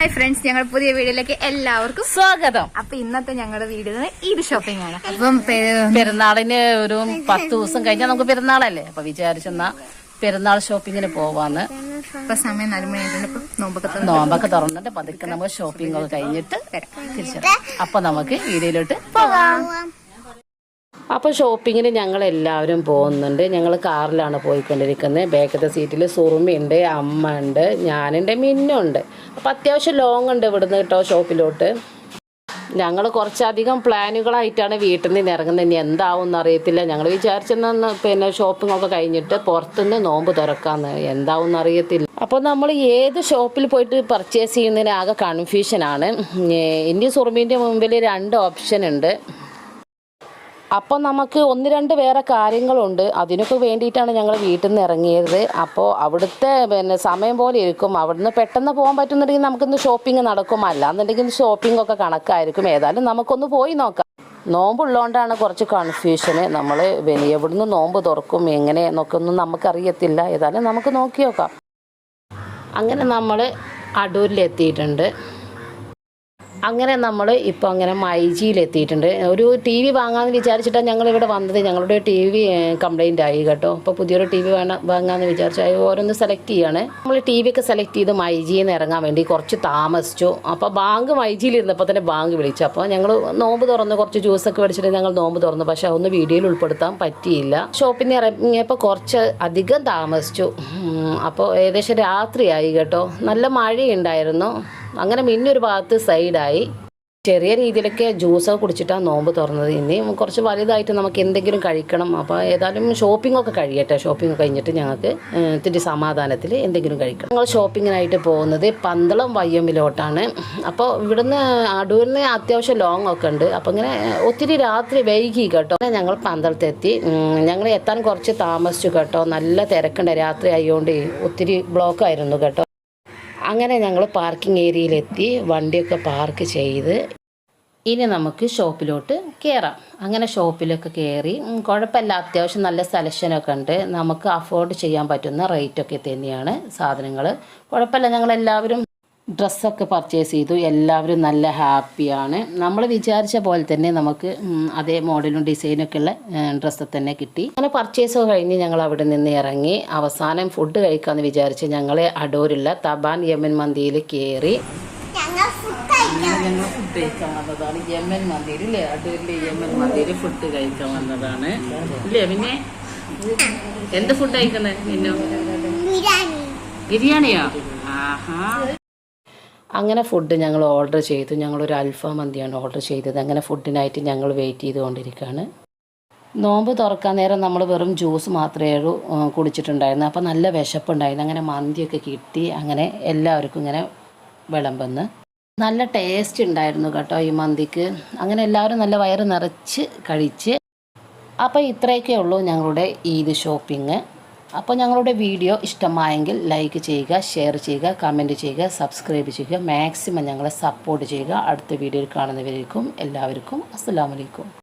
Hi friends, ഞങ്ങൾ പുതിയ വീഡിയോയിലേക്ക് എല്ലാവർക്കും സ്വാഗതം. അപ്പൊ ഇന്നത്തെ ഞങ്ങളുടെ വീഡിയോ ഈദ് ഷോപ്പിംഗ് ആണ്. അപ്പം പെരുന്നാളിന് ഒരു 10 ദിവസം കഴിഞ്ഞാൽ നമുക്ക് പെരുന്നാളല്ലേ, അപ്പൊ വിചാരിച്ചെന്നാ പെരുന്നാൾ ഷോപ്പിങ്ങിന് പോവാന്ന്. ഇപ്പൊ സമയം 4 മണിയായിട്ടുണ്ട്. നോമ്പൊക്കെ തുറന്നിട്ട് പതുക്കെ നമ്മൾ ഷോപ്പിംഗ് ഒക്കെ കഴിഞ്ഞിട്ട് തിരിച്ചു. അപ്പൊ നമുക്ക് വീഡിയോയിലോട്ട് പോകാം. അപ്പൊ ഷോപ്പിങ്ങിന് ഞങ്ങൾ എല്ലാവരും പോകുന്നുണ്ട്. ഞങ്ങൾ കാറിലാണ് പോയിക്കൊണ്ടിരിക്കുന്നത്. ബാക്കത്തെ സീറ്റിൽ സുറുമയുണ്ട്, അമ്മ ഉണ്ട്, ഞാനുണ്ട്, മിന്നുണ്ട്. അപ്പം അത്യാവശ്യം ലോങ് ഉണ്ട് ഇവിടുന്ന് കേട്ടോ ഷോപ്പിലോട്ട്. ഞങ്ങൾ കുറച്ചധികം പ്ലാനുകളായിട്ടാണ് വീട്ടിൽ നിന്ന് ഇറങ്ങുന്നത്. ഇനി എന്താവും എന്നറിയത്തില്ല. ഞങ്ങൾ വിചാരിച്ചെന്ന് പിന്നെ ഷോപ്പിംഗ് ഒക്കെ കഴിഞ്ഞിട്ട് പുറത്തുനിന്ന് നോമ്പ് തുറക്കാമെന്ന്. എന്താവും എന്നറിയത്തില്ല. അപ്പോൾ നമ്മൾ ഏത് ഷോപ്പിൽ പോയിട്ട് പർച്ചേസ് ചെയ്യുന്നതിന് ആകെ കൺഫ്യൂഷനാണ്. എൻ്റെ സുറുമീൻ്റെ മുമ്പിൽ 2 ഓപ്ഷൻ ഉണ്ട്. അപ്പോൾ നമുക്ക് 1-2 വേറെ കാര്യങ്ങളുണ്ട്. അതിനൊക്കെ വേണ്ടിയിട്ടാണ് ഞങ്ങൾ വീട്ടിൽ നിന്ന് ഇറങ്ങിയത്. അപ്പോൾ അവിടുത്തെ പിന്നെ സമയം പോലെ ഇരിക്കും. അവിടുന്ന് പെട്ടെന്ന് പോകാൻ പറ്റുന്നുണ്ടെങ്കിൽ നമുക്കിന്ന് ഷോപ്പിംഗ് നടക്കും. അല്ലാന്നുണ്ടെങ്കിൽ ഷോപ്പിംഗ് ഒക്കെ കണക്കായിരിക്കും. ഏതായാലും നമുക്കൊന്ന് പോയി നോക്കാം. നോമ്പുള്ളതുകൊണ്ടാണ് കുറച്ച് കൺഫ്യൂഷന്. നമ്മൾ എവിടുന്ന് നോമ്പ് തുറക്കും എങ്ങനെ എന്നൊക്കെ ഒന്നും നമുക്കറിയത്തില്ല. ഏതായാലും നമുക്ക് നോക്കി നോക്കാം. അങ്ങനെ നമ്മൾ അടൂരിലെത്തിയിട്ടുണ്ട്. അങ്ങനെ നമ്മൾ ഇപ്പോൾ അങ്ങനെ മൈജിയിലെത്തിയിട്ടുണ്ട്. ഒരു ടി വി വാങ്ങാമെന്ന് വിചാരിച്ചിട്ടാണ് ഞങ്ങളിവിടെ വന്നത്. ഞങ്ങളുടെ ടി വി കംപ്ലൈൻ്റ് ആയി കേട്ടോ. അപ്പോൾ പുതിയൊരു ടി വി വാങ്ങാമെന്ന് വിചാരിച്ചാൽ ഓരോന്ന് സെലക്ട് ചെയ്യാണ്. നമ്മൾ ടി വി ഒക്കെ സെലക്ട് ചെയ്ത് മൈജിയിൽ നിന്ന് ഇറങ്ങാൻ വേണ്ടി കുറച്ച് താമസിച്ചു. അപ്പോൾ ബാങ്ക് മൈജിയിലിരുന്നപ്പോൾ തന്നെ ബാങ്ക് വിളിച്ചു. അപ്പോൾ ഞങ്ങൾ നോമ്പ് തുറന്ന് കുറച്ച് ജ്യൂസൊക്കെ മേടിച്ചിട്ട് ഞങ്ങൾ നോമ്പ് തുറന്നു. പക്ഷേ അതൊന്ന് വീഡിയോയിൽ ഉൾപ്പെടുത്താൻ പറ്റിയില്ല. ഷോപ്പിൽ നിന്ന് ഇറങ്ങിയപ്പോൾ കുറച്ച് അധികം താമസിച്ചു. അപ്പോൾ ഏകദേശം രാത്രിയായി കേട്ടോ. നല്ല മഴയുണ്ടായിരുന്നു. അങ്ങനെ മിന്നൊരു ഭാഗത്ത് സൈഡായി. ചെറിയ രീതിയിലൊക്കെ ജ്യൂസൊക്കെ കുടിച്ചിട്ടാണ് നോമ്പ് തുറന്നത്. ഇനി കുറച്ച് വലുതായിട്ട് നമുക്ക് എന്തെങ്കിലും കഴിക്കണം. അപ്പോൾ ഏതായാലും ഷോപ്പിംഗൊക്കെ കഴിയട്ടെ. ഷോപ്പിംഗ് കഴിഞ്ഞിട്ട് ഞങ്ങൾക്ക് ഇത്തിരി സമാധാനത്തിൽ എന്തെങ്കിലും കഴിക്കണം. ഞങ്ങൾ ഷോപ്പിങ്ങിനായിട്ട് പോകുന്നത് പന്തളം വയ്യമ്പിലോട്ടാണ്. അപ്പോൾ ഇവിടുന്ന് അടൂരിൽ നിന്ന് അത്യാവശ്യം ലോങ് ഒക്കെ ഉണ്ട്. അപ്പോൾ ഇങ്ങനെ ഒത്തിരി രാത്രി വൈകി കേട്ടോ. ഞങ്ങൾ പന്തളത്തെത്തി. ഞങ്ങൾ എത്താൻ കുറച്ച് താമസിച്ചു കേട്ടോ. നല്ല തിരക്കുണ്ട്. രാത്രി ആയതുകൊണ്ട് ഒത്തിരി ബ്ലോക്കായിരുന്നു കേട്ടോ. അങ്ങനെ ഞങ്ങൾ പാർക്കിംഗ് ഏരിയയിലെത്തി. വണ്ടിയൊക്കെ പാർക്ക് ചെയ്ത് ഇനി നമുക്ക് ഷോപ്പിലോട്ട് കയറാം. അങ്ങനെ ഷോപ്പിലൊക്കെ കയറി കുഴപ്പമില്ല. അത്യാവശ്യം നല്ല സെലക്ഷനൊക്കെ ഉണ്ട്. നമുക്ക് അഫോർഡ് ചെയ്യാൻ പറ്റുന്ന റേറ്റൊക്കെ തന്നെയാണ് സാധനങ്ങൾ. കുഴപ്പമില്ല. ഞങ്ങളെല്ലാവരും ഡ്രസ്സൊക്കെ പർച്ചേസ് ചെയ്തു. എല്ലാവരും നല്ല ഹാപ്പിയാണ്. നമ്മൾ വിചാരിച്ച പോലെ തന്നെ നമുക്ക് അതേ മോഡലും ഡിസൈനൊക്കെ ഉള്ള ഡ്രസ്സ് തന്നെ കിട്ടി. അങ്ങനെ പർച്ചേസ് കഴിഞ്ഞ് ഞങ്ങൾ അവിടെ നിന്ന് ഇറങ്ങി. അവസാനം ഫുഡ് കഴിക്കാമെന്ന് വിചാരിച്ച് ഞങ്ങൾ അടൂരുള്ള തബാൻ യമൻ മന്തിയിൽ കയറി. ഞങ്ങൾ ഫുഡ് കഴിക്കാൻ വന്നതാണ്. യമൻ മന്തിയിൽ ഇല്ലേ, അടൂരിലെ യമൻ മന്തിയിൽ ഫുഡ് കഴിക്കാൻ വന്നതാണ് ഇല്ലേ. പിന്നെ എന്ത് ഫുഡ് കഴിക്കുന്നത്? പിന്നെ ബിരിയാണിയോ? ആഹാ. അങ്ങനെ ഫുഡ് ഞങ്ങൾ ഓർഡർ ചെയ്തു. ഞങ്ങളൊരു അൽഫാം മന്തിയാണ് ഓർഡർ ചെയ്തത്. അങ്ങനെ ഫുഡിനായിട്ട് ഞങ്ങൾ വെയിറ്റ് ചെയ്തുകൊണ്ടിരിക്കുകയാണ്. നോമ്പ് തുറക്കാൻ നേരം നമ്മൾ വെറും ജ്യൂസ് മാത്രമേ കുടിച്ചിട്ടുണ്ടായിരുന്നു. അപ്പോൾ നല്ല വിശപ്പുണ്ടായിരുന്നു. അങ്ങനെ മന്തിയൊക്കെ കിട്ടി. അങ്ങനെ എല്ലാവർക്കും ഇങ്ങനെ വിളമ്പെന്ന് നല്ല ടേസ്റ്റ് ഉണ്ടായിരുന്നു കേട്ടോ ഈ മന്തിക്ക്. അങ്ങനെ എല്ലാവരും നല്ല വയറ് നിറച്ച് കഴിച്ച്. അപ്പോൾ ഇത്രയൊക്കെ ഉള്ളൂ ഞങ്ങളുടെ ഈദ് ഷോപ്പിംഗ്. അപ്പോൾ ഞങ്ങളുടെ വീഡിയോ ഇഷ്ടമായെങ്കിൽ ലൈക്ക് ചെയ്യുക, ഷെയർ ചെയ്യുക, കമൻറ്റ് ചെയ്യുക, സബ്സ്ക്രൈബ് ചെയ്യുക. മാക്സിമം ഞങ്ങളെ സപ്പോർട്ട് ചെയ്യുക. അടുത്ത വീഡിയോയിൽ കാണുന്നവരേക്കും എല്ലാവർക്കും അസ്സലാമു അലൈക്കും.